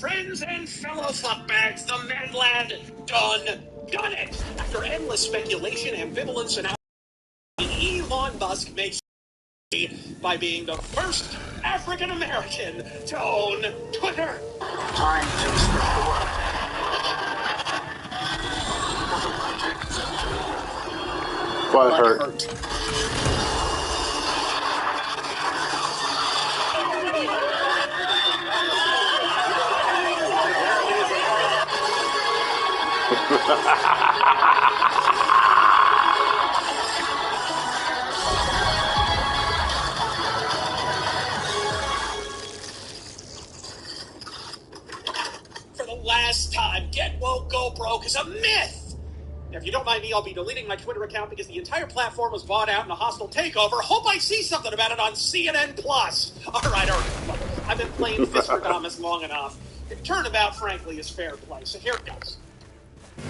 Friends and fellow fuckbags, the Medland done it. After endless speculation, ambivalence, and Elon Musk makes by being the first African American to own Twitter. Time to spread the word. What hurt? For the last time, get woke, go broke is a myth. Now, if you don't mind me, I'll be deleting my Twitter account because the entire platform was bought out in a hostile takeover. Hope I see something about it on CNN+. All right. I've been playing Fistradamus long enough. Turnabout, frankly, is fair play, so here it goes.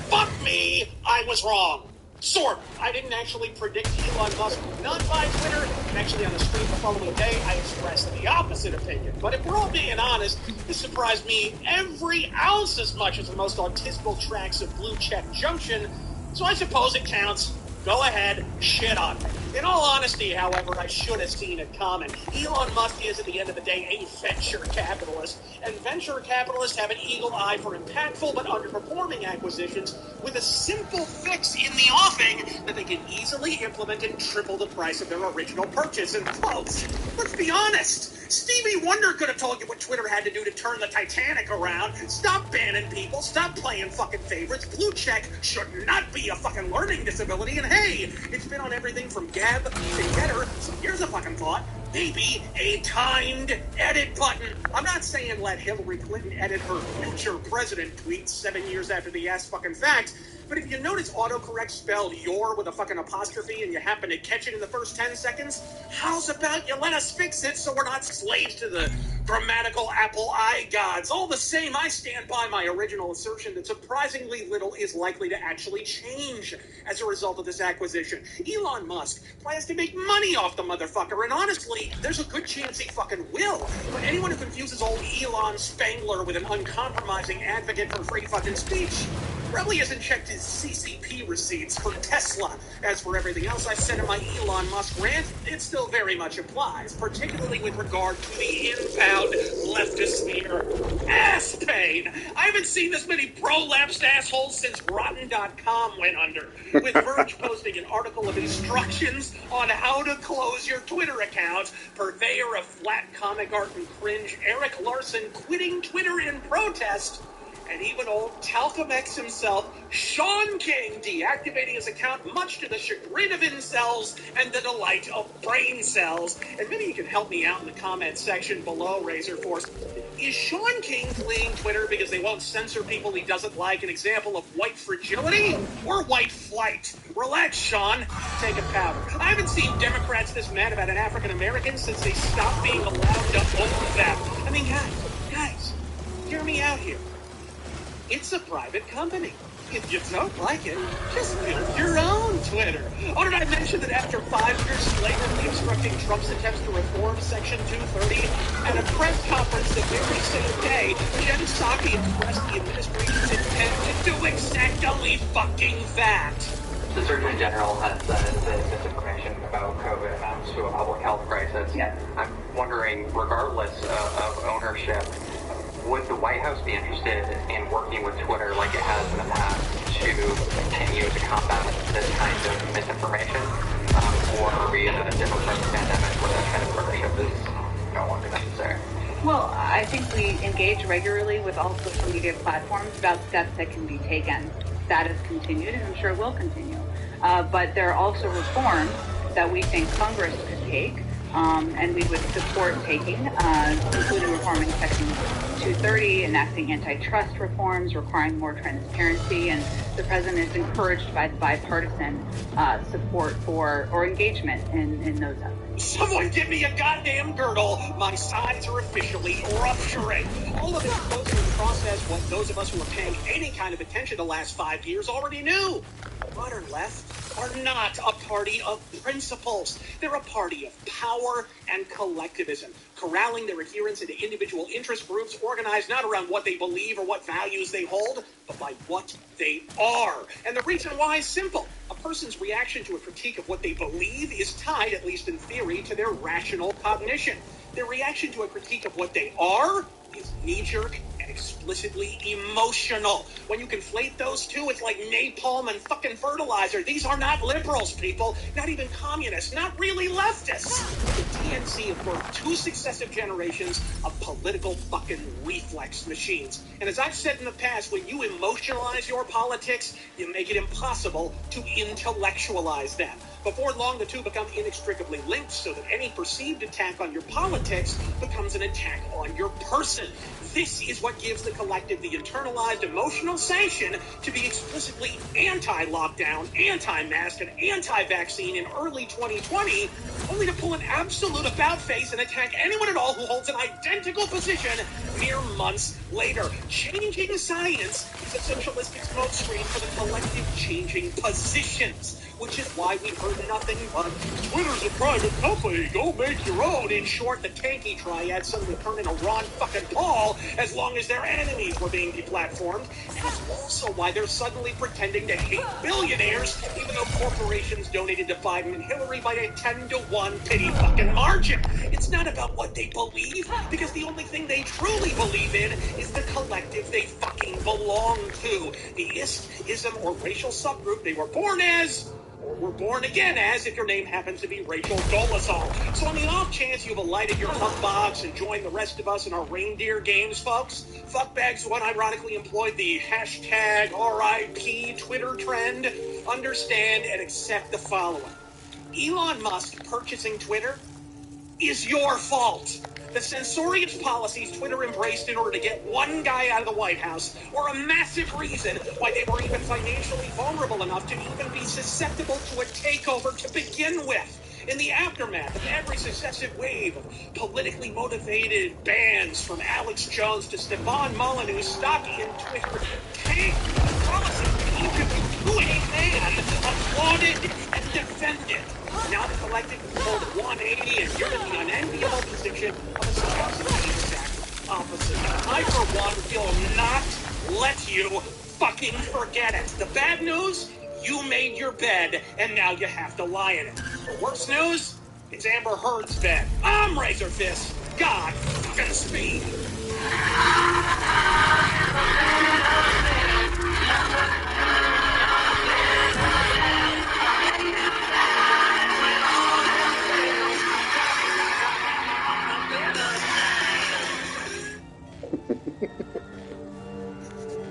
Fuck me, I was wrong. Sort of. I didn't actually predict Elon Musk would not buy Twitter, and actually on the stream the following day, I expressed the opposite opinion. But if we're all being honest, this surprised me every ounce as much as the most autismal tracks of Blue Check Junction, so I suppose it counts. Go ahead, shit on me. In all honesty, however, I should have seen it coming. Elon Musk is, at the end of the day, a venture capitalist, and venture capitalists have an eagle eye for impactful but underperforming acquisitions with a simple fix in the offing that they can easily implement and triple the price of their original purchase. And quotes, let's be honest, Stevie Wonder could have told you what Twitter had to do to turn the Titanic around. Stop banning people, stop playing fucking favorites. Blue Check should not be a fucking learning disability, and hey, it's been on everything from Gab to Getter, so here's a fucking thought. Maybe a timed edit button. I'm not saying let Hillary Clinton edit her future president tweets 7 years after the ass fucking fact, but if you notice autocorrect spelled your with a fucking apostrophe and you happen to catch it in the first 10 seconds, how's about you let us fix it so we're not slaves to the grammatical Apple eye gods? All the same, I stand by my original assertion that surprisingly little is likely to actually change as a result of this acquisition. Elon Musk plans to make money off the motherfucker, and honestly, there's a good chance he fucking will. But anyone who confuses old Elon Spangler with an uncompromising advocate for free fucking speech probably hasn't checked his CCP receipts for Tesla. As for everything else I've said in my Elon Musk rant, it still very much applies, particularly with regard to the inbound leftist sphere. Ass pain! I haven't seen this many prolapsed assholes since Rotten.com went under, with Verge posting an article of instructions on how to close your Twitter account, purveyor of flat comic art and cringe Eric Larson quitting Twitter in protest, and even old Talcum X himself, Sean King, deactivating his account much to the chagrin of incels and the delight of brain cells. And maybe you can help me out in the comment section below, Razorfast. Is Sean King fleeing Twitter because they won't censor people he doesn't like, an example of white fragility or white flight? Relax, Sean. Take a powder. I haven't seen Democrats this mad about an African American since they stopped being allowed to own them. I mean, guys, hear me out here. It's a private company. If you don't like it, just build your own Twitter. Oh, did I mention that after 5 years flagrantly obstructing Trump's attempts to reform Section 230, at a press conference the very same day, Jen Psaki expressed the administration's intent to do exactly fucking that. The Surgeon General has said that disinformation about COVID amounts to a public health crisis. Yeah. I'm wondering, regardless of ownership, would the White House be interested in working with Twitter like it has in the past to continue to combat this kind of misinformation? Or are we in a different part of the pandemic where that kind of partnership is no longer necessary? Well, I think we engage regularly with all social media platforms about steps that can be taken. That has continued, and I'm sure will continue. But there are also reforms that we think Congress could take, and we would support taking, including reforming Section 230, enacting antitrust reforms, requiring more transparency, and the president is encouraged by the bipartisan support for or engagement in those efforts. Someone give me a goddamn girdle. My sides are officially rupturing. All of this goes to process what those of us who are paying any kind of attention the last 5 years already knew. The modern left are not a party of principles. They're a party of power and collectivism, corralling their adherents into individual interest groups organized not around what they believe or what values they hold, but by what they are. And the reason why is simple. A person's reaction to a critique of what they believe is tied, at least in theory, to their rational cognition. Their reaction to a critique of what they are is knee-jerk and explicitly emotional. When you conflate those two, it's like napalm and fucking fertilizer. These are not liberals, people. Not even communists. Not really leftists. The DNC have birthed two successive generations of political fucking reflex machines. And as I've said in the past, when you emotionalize your politics, you make it impossible to intellectualize them. Before long, the two become inextricably linked so that any perceived attack on your politics becomes an attack on your person. This is what gives the collective the internalized emotional sanction to be explicitly anti-lockdown, anti-mask, and anti-vaccine in early 2020, only to pull an absolute about-face and attack anyone at all who holds an identical position mere months later. Changing science is a socialistic smokescreen for the collective changing positions, which is why we heard nothing but Twitter's a private company, go make your own. In short, the tanky triad suddenly turned into Ron fucking Paul as long as their enemies were being deplatformed. And it's also why they're suddenly pretending to hate billionaires, even though corporations donated to Biden and Hillary by a 10-to-1 pity fucking margin. It's not about what they believe, because the only thing they truly believe in is the collective they fucking belong to. The ism or racial subgroup they were born as, or were born again as, if your name happens to be Rachel Dolezal. So on the off chance you've alighted your hunt box and joined the rest of us in our reindeer games, folks, fuckbags one ironically employed the hashtag RIP Twitter trend, understand and accept the following. Elon Musk purchasing Twitter is your fault. The censorious policies Twitter embraced in order to get one guy out of the White House were a massive reason why they were even financially vulnerable enough to even be susceptible to a takeover to begin with. In the aftermath of every successive wave of politically motivated bans from Alex Jones to Stefan Molyneux's stock in Twitter tanked. The policy each of you to a man applauded and defended. Now the collective is pulled 180 and you're in the unenviable position of espousing the exact opposite. I, for one, will not let you fucking forget it. The bad news? You made your bed, and now you have to lie in it. The worst news? It's Amber Heard's bed. I'm Razorfast. God fucking speed.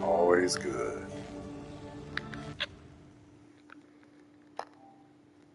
Always good.